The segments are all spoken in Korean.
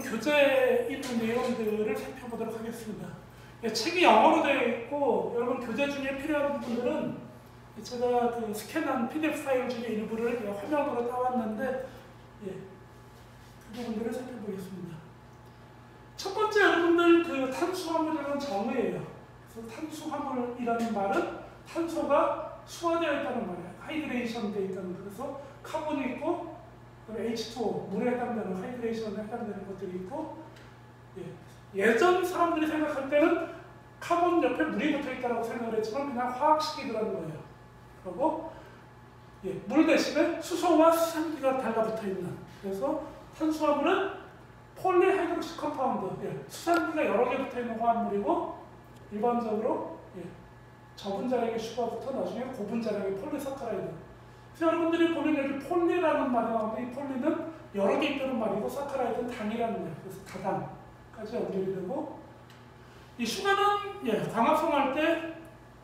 교재에 있는 내용들을 살펴보도록 하겠습니다. 책이 영어로 되어 있고 여러분 교재 중에 필요한 부분들은 제가 그 스캔한 PDF 파일 중에 일부를 화면으로 따왔는데 그 부분들을 살펴보겠습니다. 첫 번째 여러분들 그 탄수화물이라는 정의예요. 그래서 탄수화물이라는 말은 탄소가 수화되어 있다는 말이에요. 하이드레이션 되어 있다는 거. 그래서 카본이 있고 H2O, 물에 해당되는 하이드레이션에 해당되는 것들이 있고 예전 사람들이 생각할 때는 카본 옆에 물이 붙어있다고 생각을 했지만 그냥 화학식이 들어간 거예요. 그리고 물 대신에 수소와 수산기가 달라붙어있는, 그래서 탄수화물은 폴리하이드록시 컴파운드, 수산기가 여러 개 붙어있는 화합물이고 일반적으로 저분자량의 슈가부터 나중에 고분자량의 폴리사카라이드. 그래서 여러분들이 보면 여기 폴리라는 말이 나오는데 이 폴리는 여러 개 있다는 말이고 사카라이드는 당이라는 거예요. 그래서 다당까지 연결이 되고, 이 슈가는 광합성할 때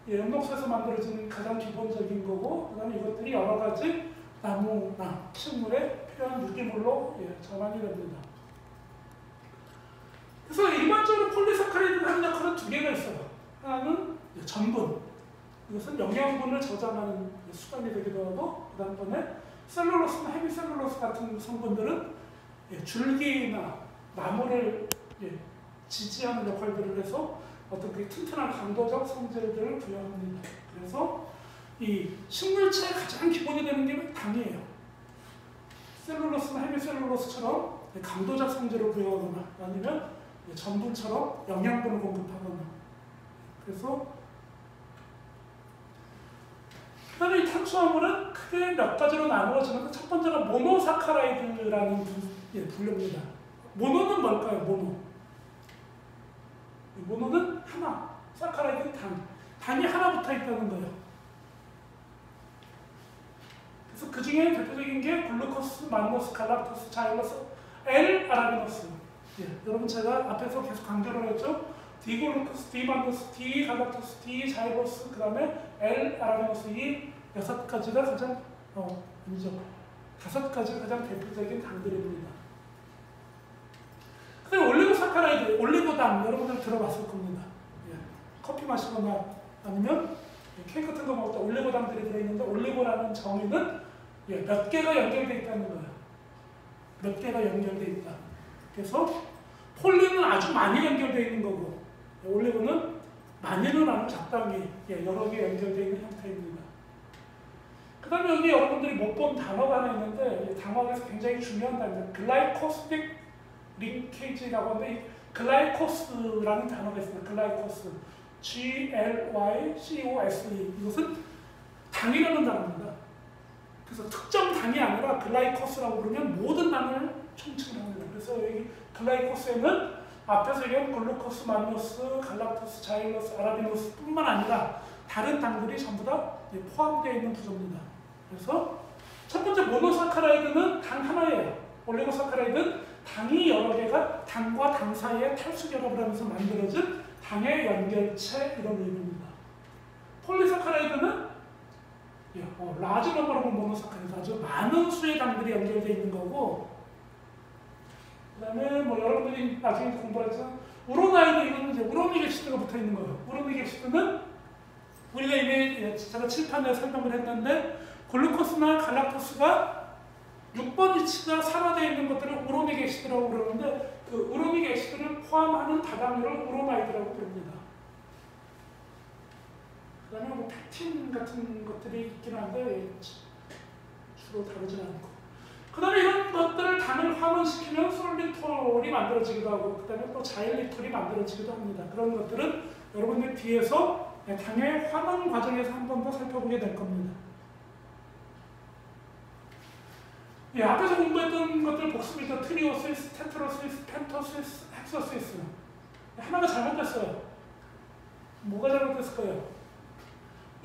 엽록소에서 만들어지는 가장 기본적인 거고, 그 다음에 이것들이 여러 가지 나무나 식물에 필요한 유기물로 전환이 됩니다. 그래서 일반적으로 폴리사카라이드 하는 역할은 두 개가 있어요. 하나는 전분, 이것은 영양분을 저장하는 수단이 되기도 하고, 그 다음번에 셀룰로스나 헤미셀룰로스 같은 성분들은 줄기나 나무를 지지하는 역할들을 해서 어떤 그 튼튼한 강도적 성질들을 부여합니다. 그래서 이 식물체의 가장 기본이 되는 게 당이에요. 셀룰로스나 헤미셀룰로스처럼 강도적 성질을 부여하거나 아니면 전분처럼 영양분을 공급하거나. 그래서 그 다음에 이 탄수화물은 크게 몇 가지로 나누어지는데 첫 번째가 모노사카라이드라는 분류입니다. 모노는 뭘까요? 모노는 하나, 사카라이드는 당이 하나 붙어 있다는 거예요. 그래서 그 중에 대표적인 게 글루코스, 만노스, 갈락토스, 자일로스, L-아라비노스. 여러분 제가 앞에서 계속 강조를 했죠. D글루코스, D만노스, D갈락토스, D자일로스, 그 다음에 L-아라비노스, 이 6가지가 가장 아니죠. 5가지가 가장 대표적인 당들입니다. 그 다음에 올리고사카라이드, 올리고당 여러분들 들어봤을 겁니다. 커피 마시거나 아니면 케이크 같은 거 먹을 때 올리고당들이 들어있는데 올리고라는 정의는 몇 개가 연결되어 있다는 거예요. 몇 개가 연결되어 있다. 그래서 폴리는 아주 많이 연결되어 있는 거고 올리고는 많이는 아니고 적당히 여러 개 연결되어 있는 형태입니다. 그 다음에 여기 여러분들이 못 본 단어가 하나 있는데 단어에서 굉장히 중요한 단어입니다. 글라이코스틱 링케이지라고 하는데 이 글라이코스라는 단어가 있습니다. 글라이코스, G-L-Y-C-O-S-E. 이것은 당이라는 단어입니다. 그래서 특정 당이 아니라 글라이코스라고 부르면 모든 당을 총칭을 합니다. 그래서 여기 글라이코스에는 앞에서 얘기한 글루코스, 만노스, 갈락토스, 자일로스, 아라비노스 뿐만 아니라 다른 당들이 전부 다 포함되어 있는 구조입니다. 그래서 첫 번째 모노사카라이드는 당 하나예요. 올리고사카라이드는 당이 여러 개가 당과 당 사이에 탈수 결합을 하면서 만들어진 당의 연결체, 이런 의미입니다. 폴리사카라이드는 라지 넘버로 보면 모노사카라이드, 아주 많은 수의 당들이 연결되어 있는 거고, 그 다음에 여러분들이 나중에 공부하겠지만 우로나이드, 이거는 이제 우로닉 액시드가 붙어 있는 거예요. 우로닉 액시드는 우리가 이미 제가 칠판에 설명을 했는데 글루코스나 갈락토스가 6번 위치가 산화되어 있는 것들을 우로닉 액시드라고 부르는데 그 우로닉 액시드를 포함하는 다당류를 우로나이드라고 부릅니다. 그 다음에 팩틴 같은 것들이 있긴 한데 주로 다루진 않고, 그 다음에 이런 것들을 당을 환원시키면 솔비톨이 만들어지기도 하고 그 다음에 또 자일리톨이 만들어지기도 합니다. 그런 것들은 여러분들 뒤에서 당의 환원 과정에서 한 번 더 살펴보게 될 겁니다. 앞에서 공부했던 것들 복습이죠. 트리오시스, 테트로시스, 펜토시스, 헥소시스. 하나가 잘못됐어요. 뭐가 잘못됐을까요?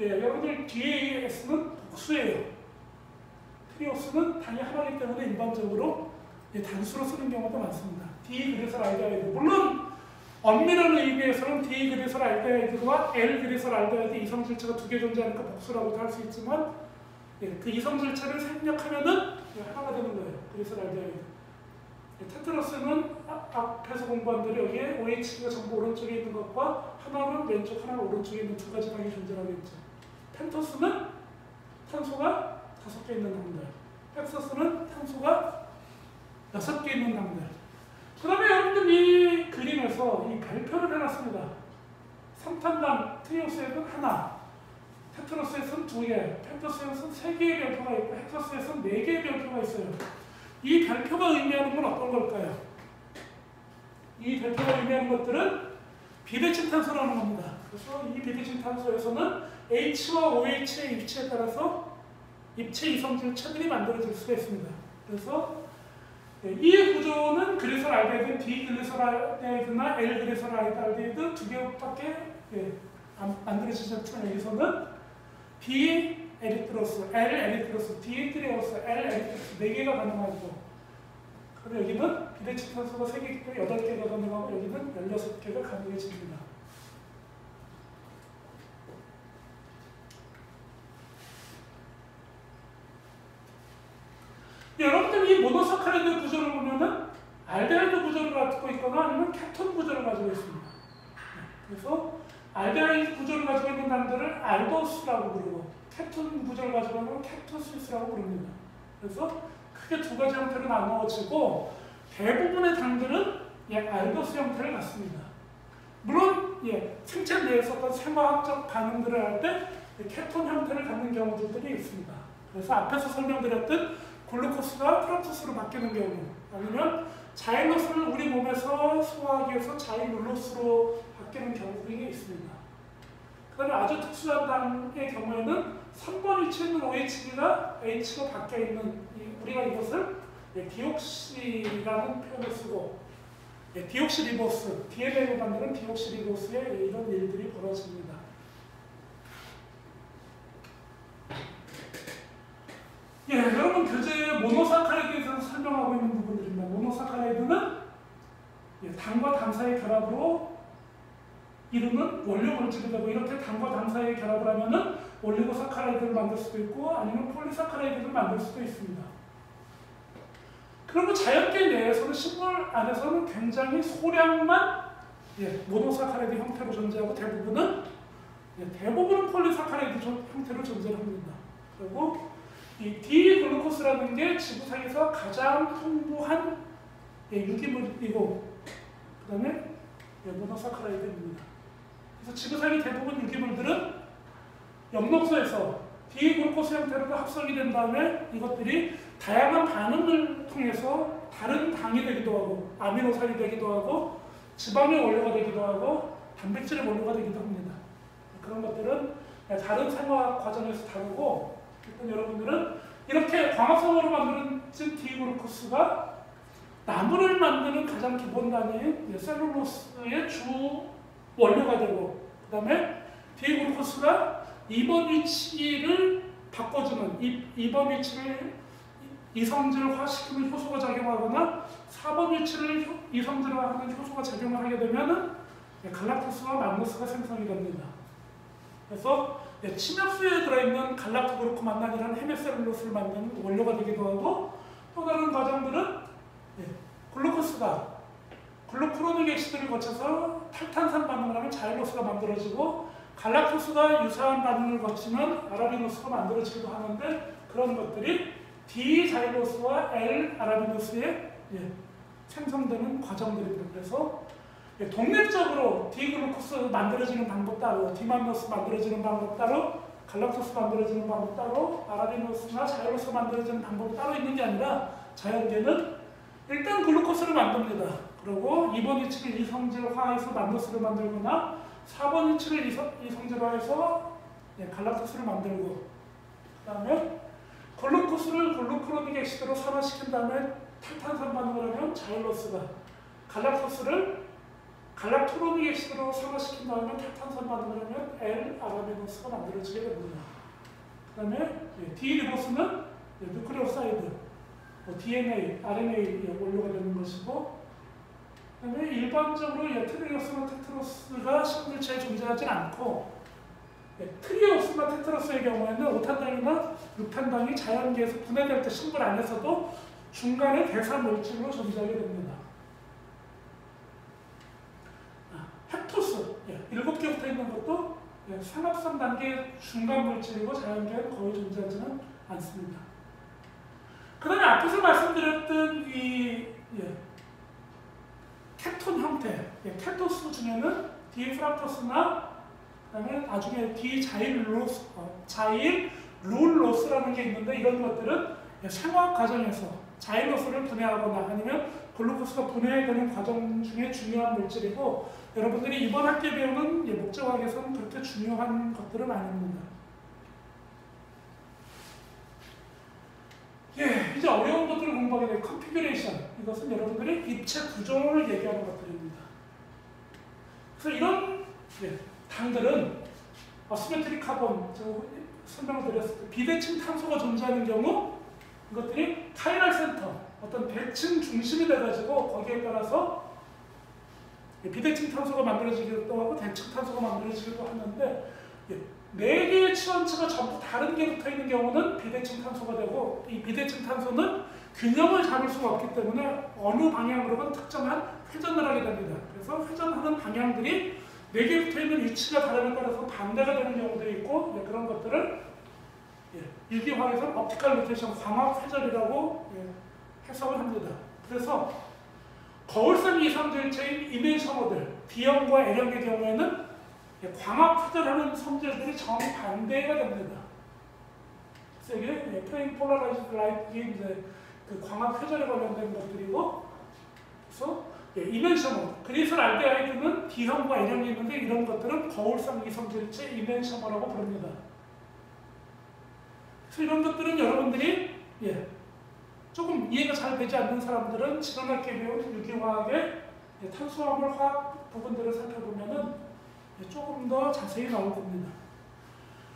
여러분들 뒤에 S는 복수예요. 트리오스는 당이 하나이기 때문에 일반적으로 단수로 쓰는 경우도 많습니다. 디그리설알데하이드. 물론 엄밀한 의미에서는 디그리설알데하이드와 L그리설알데하이드 이성질체가 두 개 존재하니까 복수라고도 할 수 있지만 그 이성질체를 생략하면은 하나가 되는 거예요. 그리설알데하이드. 테트러스는 앞에서 공부한 대로 여기에 OH가 전부 오른쪽에 있는 것과 하나는 왼쪽, 하나는 오른쪽에 있는 두 가지 방이 존재하겠죠. 펜토스는 탄소가 5개 있는 당들, 헥서스는 탄소가 6개 있는 당들. 그 다음에 여러분들 이 그림에서 이 별표를 해놨습니다. 삼탄당 트리오스에는 하나, 테트러스에서는 2개, 펜토스에서는 3개의 별표가 있고 헥서스에서는 4개의 별표가 있어요. 이 별표가 의미하는 건 어떤 걸까요? 이 별표가 의미하는 것들은 비대칭 탄소라는 겁니다. 그래서 이 비대칭 탄소에서는 H와 OH의 입체에 따라서 입체 이성질체들이 만들어질 수가 있습니다. 그래서 이 구조는 그리솔 알데히드, 디글리솔 알데히드나 L글리솔 알데히드 2개밖에 만들어지지 않지만 여기서는 D 에리트로스, L 에리트로스, D 트리오스, L 에리트로스 4개가 가능하죠. 그리고 여기는 비대칭 탄소가 3개 있고 8개가 가능하고 여기는 16개가 가능해집니다. 여러분들 이 모노사카라이드 구조를 보면은 알데하이드 구조를 가지고 있거나 아니면 케톤 구조를 가지고 있습니다. 그래서 알데하이드 구조를 가지고 있는 당들을 알도스라고 부르고 케톤 구조를 가지고 있는 케토시스라고 부릅니다. 그래서 크게 2가지 형태로 나누어지고 대부분의 당들은 알도스 형태를 갖습니다. 물론 생체 내에서 어떤 생화학적 반응들을 할 때 케톤 형태를 갖는 경우들이 있습니다. 그래서 앞에서 설명드렸던 글루코스가 프락토스로 바뀌는 경우, 아니면 자일로스를 우리 몸에서 소화하기 위해서 자일룰로스로 바뀌는 경우들이 있습니다. 그 다음에 아주 특수한 당의 경우에는 3번 위치에 있는 OH가 H가 바뀌어있는, 우리가 이것을 디옥시라는 표현을 쓰고, 디옥시리보스, DNA를 만드는 디옥시리보스의 이런 일들이 벌어집니다. 여러분 교재에 모노사카라이드에 대해서 설명하고 있는 부분들입니다. 모노사카라이드는 당과 당 사이의 결합으로 이루는 원료 물질이 되고, 이렇게 당과 당 사이의 결합을 하면은 올리고사카라이드를 만들 수도 있고 아니면 폴리사카라이드를 만들 수도 있습니다. 그리고 자연계 내에서는, 식물 안에서는 굉장히 소량만 모노사카라이드 형태로 존재하고 대부분은 폴리사카라이드 형태로 존재합니다. 그리고 이 D글루코스라는 게 지구상에서 가장 풍부한 유기물이고, 그 다음에 모노사카라이드입니다. 그래서 지구상의 대부분 유기물들은 엽록소에서 D글루코스 형태로 합성이 된 다음에 이것들이 다양한 반응을 통해서 다른 당이 되기도 하고, 아미노산이 되기도 하고, 지방의 원료가 되기도 하고, 단백질의 원료가 되기도 합니다. 그런 것들은 다른 생화학 과정에서 다루고, 일단 여러분들은 이렇게 광합성으로 만들어진 D글루코스가 나무를 만드는 가장 기본 단위인 셀룰로스의 주 원료가 되고, 그 다음에 D글루코스가 2번 위치를 바꿔주는, 2번 위치를 이성질화시키는 효소가 작용하거나 4번 위치를 이성질화하는 효소가 작용을 하게 되면 갈락토스와 망노스가 생성이 됩니다. 그래서 침엽수에 들어있는 갈락토그루코만난이라는 헤메셀룰로스를 만드는 원료가 되기도 하고, 또 다른 과정들은 글루코스가 글루크로닉 액시드를 거쳐서 탈탄산 반응을 하면 자일로스가 만들어지고, 갈락토스가 유사한 반응을 거치면 아라비노스가 만들어지기도 하는데, 그런 것들이 D-자일로스와 L-아라비노스에 생성되는 과정들입니다. 그래서 독립적으로 D-글루코스 만들어지는 방법 따로, 디만노스 만들어지는 방법 따로, 갈락토스 만들어지는 방법 따로, 아라비노스나 자일로스 만들어지는 방법이 따로 있는 게 아니라, 자연계는 일단 글루코스를 만듭니다. 그리고 2번 위치를 이성질화해서 만노스를 만들거나 4번 위치를 이성질화해서 갈락토스를 만들고, 그 다음에 글루코스를 글루크로닉 액시드로 산화시킨 다음에 탈탄산 반응을 하면 자일로스가, 갈락토스를 갈락토로닉 액시드로 산화시킨 다음에 탈탄산 반응을 하면 L-아라비노스가 만들어지게 됩니다. 그 다음에 D-리보스는 누클레오사이드, DNA, RNA 원료가 되는 것이고, 그 다음에 일반적으로 트리오스나 테트로스가 식물체에 존재하지 않고, 트리오스나 테트로스의 경우에는 5탄당이나 6탄당이 자연계에서 분해될 때 식물 안에서도 중간에 대사 물질로 존재하게 됩니다. 헵토스, 7개 붙어 있는 것도 상합선 단계 중간 물질이고 자연계는 거의 존재하지는 않습니다. 그 다음에 앞에서 말씀드렸던 이 케톤 형태, 케토스 중에는 디프락토스나 그다음에 나중에 자일룰로스라는 게 있는데 이런 것들은 생화학 과정에서 자일로스를 분해하거나 아니면 글루코스가 분해되는 과정 중에 중요한 물질이고 여러분들이 이번 학기에 배우는 목적학에서는 그렇게 중요한 것들은 아닙니다. 이제 어려운 것들을 공부하게 될 컨피규레이션. 이것은 여러분들이 입체 구조를 얘기하는 것들입니다. 그래서 이런 당들은 어시메트릭 카본, 설명을 드렸을 때 비대칭 탄소가 존재하는 경우 이것들이 카이랄 센터, 어떤 대칭 중심이 돼가지고 거기에 따라서 비대칭 탄소가 만들어지기도 하고 대칭 탄소가 만들어지기도 하는데 4개의 치원체가 전부 다른 게 붙어 있는 경우는 비대칭 탄소가 되고 이 비대칭 탄소는 균형을 잡을 수가 없기 때문에 어느 방향으로건 특정한 회전을 하게 됩니다. 그래서 회전하는 방향들이 4개 붙어 있는 위치가 다름에 따라서 반대가 되는 경우도 있고 그런 것들을 일기화학에서는 옵티컬 로테이션, 광학 회전이라고 해석을 합니다. 그래서 거울선 이성질체인 이멘셔머들, D형과 L형의 경우에는 광학 회전하는 성질들이 정반대가 됩니다. 그래서 이게 플레인 폴라라이즈드 라이트이 이제 그 광학 회전에 관련된 것들이고, 그래서 이멘셔머, 그리슬 알데하이드는 D형과 L형이 있는데 이런 것들은 거울선 이성질체 이멘셔머라고 부릅니다. 그래서 이런 것들은 여러분들이 조금 이해가 잘 되지 않는 사람들은 지난 학기에 배운 유기화학의 탄수화물 화학 부분들을 살펴보면은 조금 더 자세히 나올 겁니다.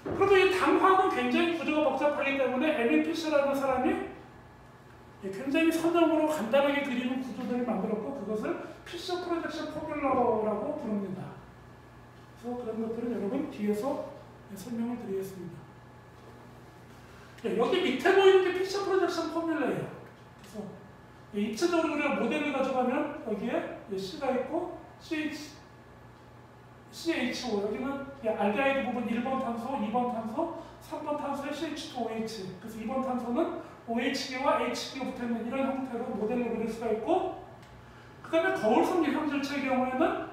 그리고 이 당화학은 굉장히 구조가 복잡하기 때문에 에밀 피셔라는 사람이 굉장히 선형으로 간단하게 그리는 구조들을 만들었고 그것을 피셔 프로젝션 포뮬러라고 부릅니다. 그래서 그런 것들은 여러분 뒤에서 설명을 드리겠습니다. 여기 밑에 보이는 게 피셔 프로젝션 포뮬러예요. 그래서 입체적으로 우리가 모델을 가져가면 여기에 C가 있고 CHO, 여기는 알데하이드 부분 1번 탄소, 2번 탄소, 3번 탄소에 CH2OH. 그래서 2번 탄소는 OH계와 H계가 붙어있는 이런 형태로 모델을 그릴 수가 있고, 그 다음에 거울선 이성질체의 경우에는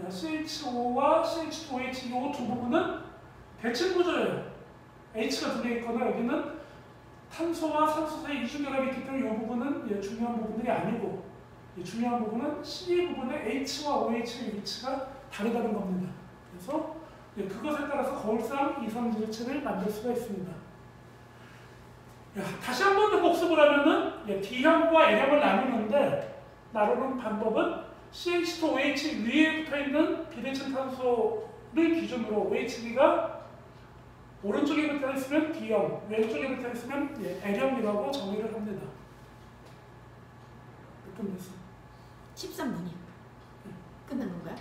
CHO와 CH2OH 이 두 부분은 대칭 구조예요. H가 2개 있거나 여기는 탄소와 산소 사이 이중결합이 있기 때문에 이 부분은 중요한 부분들이 아니고 중요한 부분은 C 부분의 H와 OH의 위치가 다르다는 겁니다. 그래서 그것에 따라서 거울상 이성질체를 만들 수가 있습니다. 다시 한 번 더 복습을 하면은 D형과 L형을 나누는 방법은 CH2OH 위에 붙어있는 비대칭 탄소를 기준으로 OH가 오른쪽에 붙어있으면 D형, 왼쪽에 붙어있으면 L형이라고 정의를 합니다. 몇 분 됐어? 13분이요. 끝난 건가요?